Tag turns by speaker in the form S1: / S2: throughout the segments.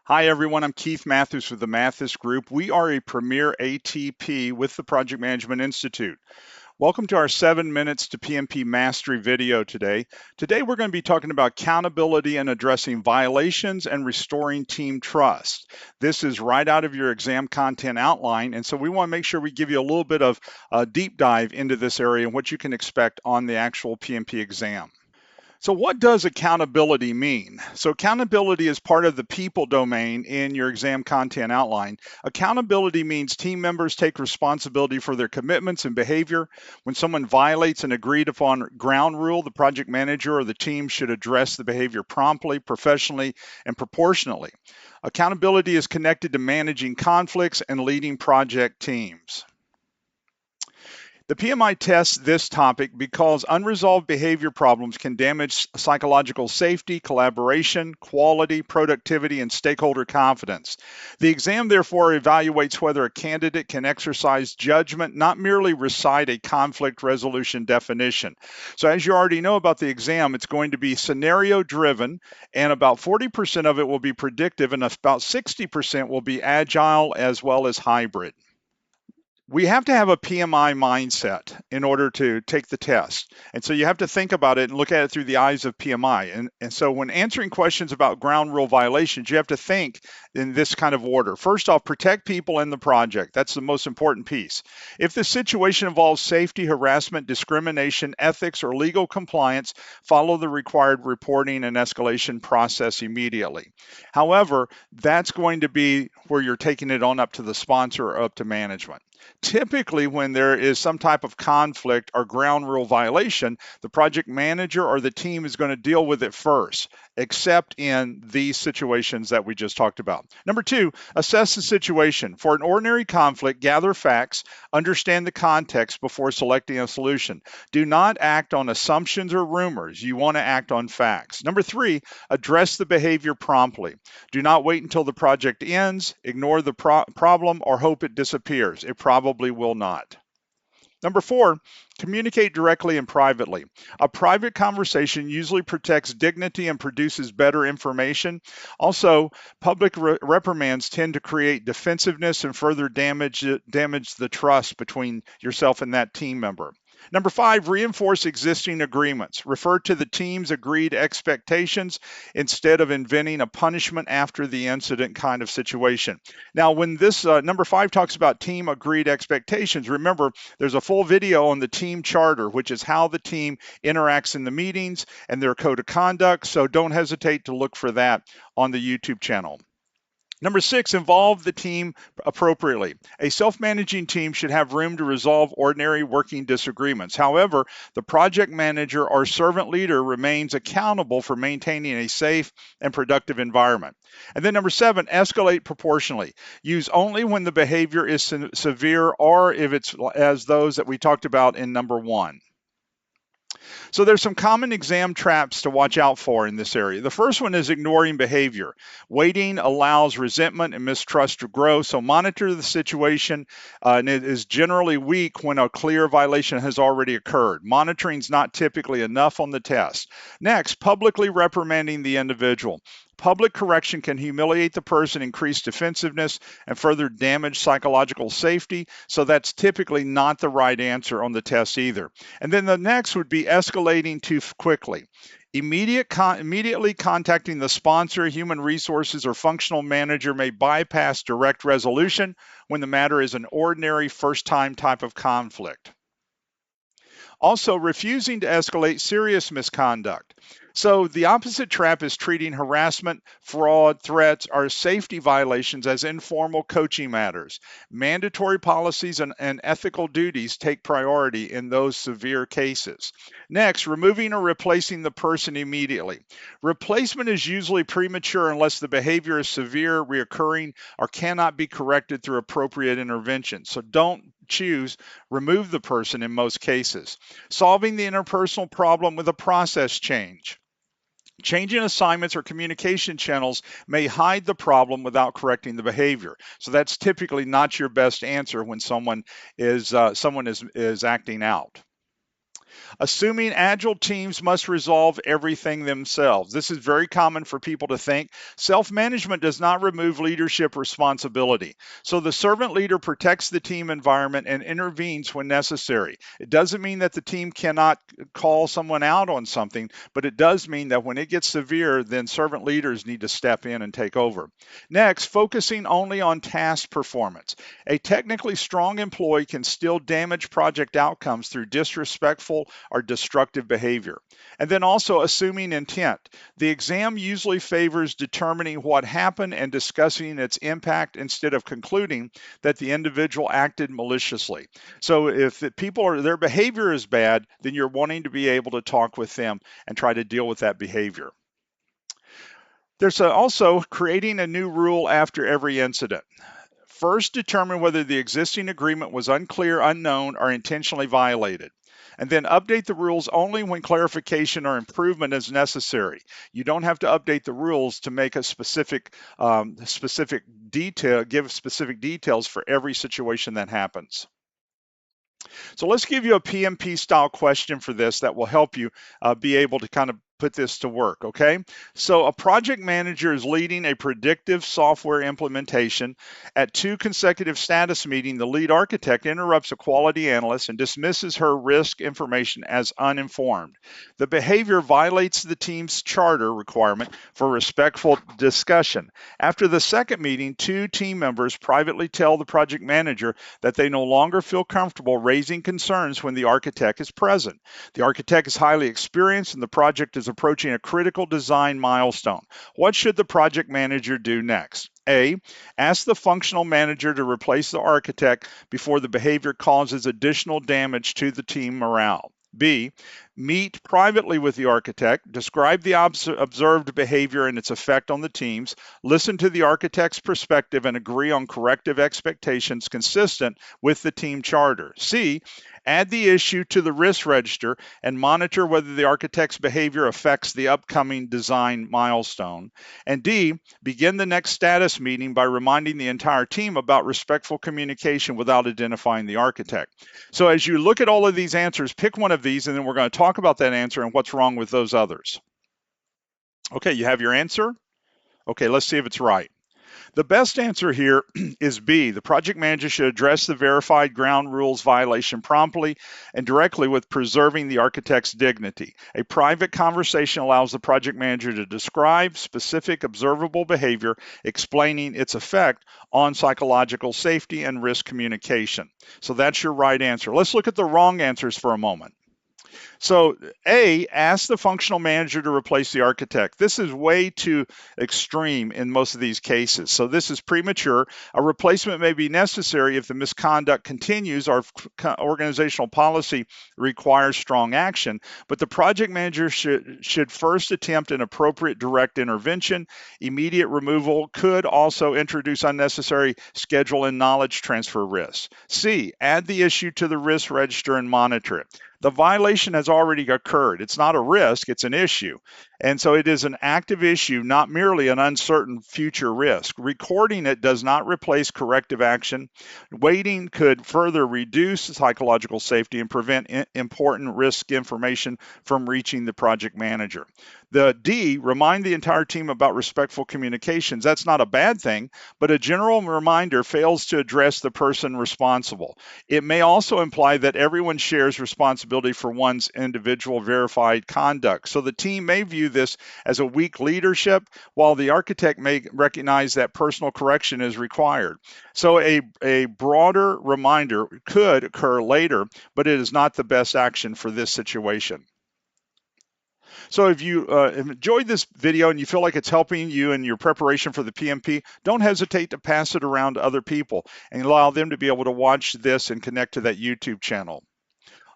S1: Hi, everyone. I'm Keith Mathis with the Mathis Group. We are a premier ATP with the Project Management Institute. Welcome to our 7 Minutes to PMP Mastery video today. Today, we're going to be talking about accountability and addressing violations and restoring team trust. This is right out of your exam content outline, and so we want to make sure we give you a little bit of a deep dive into this area and what you can expect on the actual PMP exam. So, what does accountability mean? So, accountability is part of the people domain in your exam content outline. Accountability means team members take responsibility for their commitments and behavior. When someone violates an agreed upon ground rule, the project manager or the team should address the behavior promptly, professionally, and proportionately. Accountability is connected to managing conflicts and leading project teams. The PMI tests this topic because unresolved behavior problems can damage psychological safety, collaboration, quality, productivity, and stakeholder confidence. The exam therefore evaluates whether a candidate can exercise judgment, not merely recite a conflict resolution definition. So, as you already know about the exam, it's going to be scenario driven, and about 40% of it will be predictive, and about 60% will be agile as well as hybrid. We have to have a PMI mindset in order to take the test. And so you have to think about it and look at it through the eyes of PMI. And so when answering questions about ground rule violations, you have to think in this kind of order. First off, protect people in the project. That's the most important piece. If the situation involves safety, harassment, discrimination, ethics, or legal compliance, follow the required reporting and escalation process immediately. However, that's going to be where you're taking it on up to the sponsor or up to management. Typically, when there is some type of conflict or ground rule violation, the project manager or the team is going to deal with it first, except in these situations that we just talked about. Number two, assess the situation. For an ordinary conflict, gather facts, understand the context before selecting a solution. Do not act on assumptions or rumors. You want to act on facts. Number three, address the behavior promptly. Do not wait until the project ends, ignore the problem, or hope it disappears. It probably will not. Number four, communicate directly and privately. A private conversation usually protects dignity and produces better information. Also, public reprimands tend to create defensiveness and further damage the trust between yourself and that team member. Number five, reinforce existing agreements. Refer to the team's agreed expectations instead of inventing a punishment after the incident kind of situation. Now, when this number five talks about team agreed expectations, remember there's a full video on the team charter, which is how the team interacts in the meetings and their code of conduct. So don't hesitate to look for that on the YouTube channel. Number six, involve the team appropriately. A self-managing team should have room to resolve ordinary working disagreements. However, the project manager or servant leader remains accountable for maintaining a safe and productive environment. And then number seven, escalate proportionally. Use only when the behavior is severe or if it's as those that we talked about in number one. So there's some common exam traps to watch out for in this area. The first one is ignoring behavior. Waiting allows resentment and mistrust to grow, so monitor the situation, and it is generally weak when a clear violation has already occurred. Monitoring is not typically enough on the test. Next, publicly reprimanding the individual. Public correction can humiliate the person, increase defensiveness, and further damage psychological safety. So that's typically not the right answer on the test either. And then the next would be escalating too quickly. Immediately contacting the sponsor, human resources, or functional manager may bypass direct resolution when the matter is an ordinary first-time type of conflict. Also, refusing to escalate serious misconduct. So the opposite trap is treating harassment, fraud, threats, or safety violations as informal coaching matters. Mandatory policies and ethical duties take priority in those severe cases. Next, removing or replacing the person immediately. Replacement is usually premature unless the behavior is severe, reoccurring, or cannot be corrected through appropriate intervention. So don't remove the person in most cases. Solving the interpersonal problem with a process change. Changing assignments or communication channels may hide the problem without correcting the behavior. So that's typically not your best answer when someone is acting out. Assuming agile teams must resolve everything themselves. This is very common for people to think. Self-management does not remove leadership responsibility. So the servant leader protects the team environment and intervenes when necessary. It doesn't mean that the team cannot call someone out on something, but it does mean that when it gets severe, then servant leaders need to step in and take over. Next, focusing only on task performance. A technically strong employee can still damage project outcomes through disrespectful or destructive behavior. And then also assuming intent. The exam usually favors determining what happened and discussing its impact instead of concluding that the individual acted maliciously. So if their behavior is bad, then you're wanting to be able to talk with them and try to deal with that behavior. There's also creating a new rule after every incident. First, determine whether the existing agreement was unclear, unknown, or intentionally violated. And then update the rules only when clarification or improvement is necessary. You don't have to update the rules to make a specific detail, give specific details for every situation that happens. So let's give you a PMP style question for this that will help you be able to kind of put this to work, okay? So a project manager is leading a predictive software implementation. At 2 consecutive status meetings, the lead architect interrupts a quality analyst and dismisses her risk information as uninformed. The behavior violates the team's charter requirement for respectful discussion. After the second meeting, 2 team members privately tell the project manager that they no longer feel comfortable raising concerns when the architect is present. The architect is highly experienced and the project is approaching a critical design milestone. What should the project manager do next? A, ask the functional manager to replace the architect before the behavior causes additional damage to the team morale. B, meet privately with the architect, describe the observed behavior and its effect on the teams, listen to the architect's perspective, and agree on corrective expectations consistent with the team charter. C, add the issue to the risk register and monitor whether the architect's behavior affects the upcoming design milestone. And D, begin the next status meeting by reminding the entire team about respectful communication without identifying the architect. So as you look at all of these answers, pick one of these and then we're going to talk about that answer and what's wrong with those others. Okay, you have your answer? Okay, let's see if it's right. The best answer here is B. The project manager should address the verified ground rules violation promptly and directly with preserving the architect's dignity. A private conversation allows the project manager to describe specific observable behavior, explaining its effect on psychological safety and risk communication. So that's your right answer. Let's look at the wrong answers for a moment. So A, ask the functional manager to replace the architect. This is way too extreme in most of these cases. So this is premature. A replacement may be necessary if the misconduct continues or organizational policy requires strong action, but the project manager should first attempt an appropriate direct intervention. Immediate removal could also introduce unnecessary schedule and knowledge transfer risks. C, add the issue to the risk register and monitor it. The violation has already occurred. It's not a risk, it's an issue. And so it is an active issue, not merely an uncertain future risk. Recording it does not replace corrective action. Waiting could further reduce psychological safety and prevent important risk information from reaching the project manager. The D, remind the entire team about respectful communications. That's not a bad thing, but a general reminder fails to address the person responsible. It may also imply that everyone shares responsibility for one's individual verified conduct. So the team may view this as a weak leadership, while the architect may recognize that personal correction is required. So a broader reminder could occur later, but it is not the best action for this situation. So if you enjoyed this video and you feel like it's helping you in your preparation for the PMP, don't hesitate to pass it around to other people and allow them to be able to watch this and connect to that YouTube channel.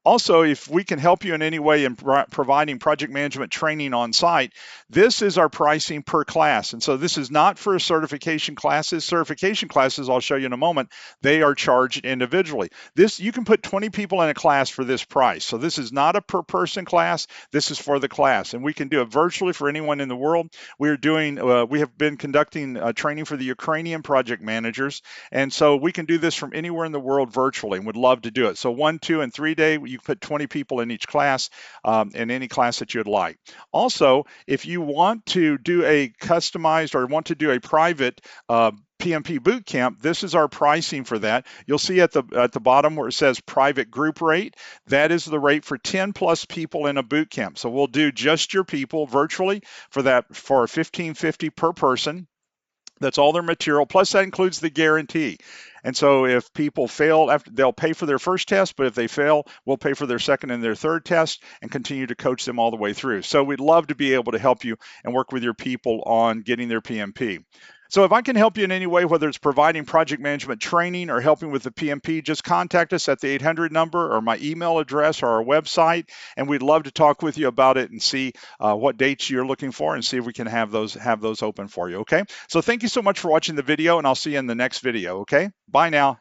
S1: Also, if we can help you in any way in providing project management training on site, this is our pricing per class. And so this is not for certification classes. Certification classes, I'll show you in a moment, they are charged individually. You can put 20 people in a class for this price. So this is not a per person class. This is for the class. And we can do it virtually for anyone in the world. We have been conducting training for the Ukrainian project managers. And so we can do this from anywhere in the world virtually and would love to do it. So 1, 2, and 3 day, You can put 20 people in each class, in any class that you'd like. Also, if you want to do a customized or want to do a private PMP boot camp, this is our pricing for that. You'll see at the bottom where it says private group rate. That is the rate for 10 plus people in a boot camp. So we'll do just your people virtually for $15.50 per person. That's all their material. Plus, that includes the guarantee. And so if people fail, they'll pay for their first test, but if they fail, we'll pay for their second and their third test and continue to coach them all the way through. So we'd love to be able to help you and work with your people on getting their PMP. So if I can help you in any way, whether it's providing project management training or helping with the PMP, just contact us at the 800 number or my email address or our website, and we'd love to talk with you about it and see what dates you're looking for and see if we can have those open for you, okay? So thank you so much for watching the video, and I'll see you in the next video, okay? Bye now.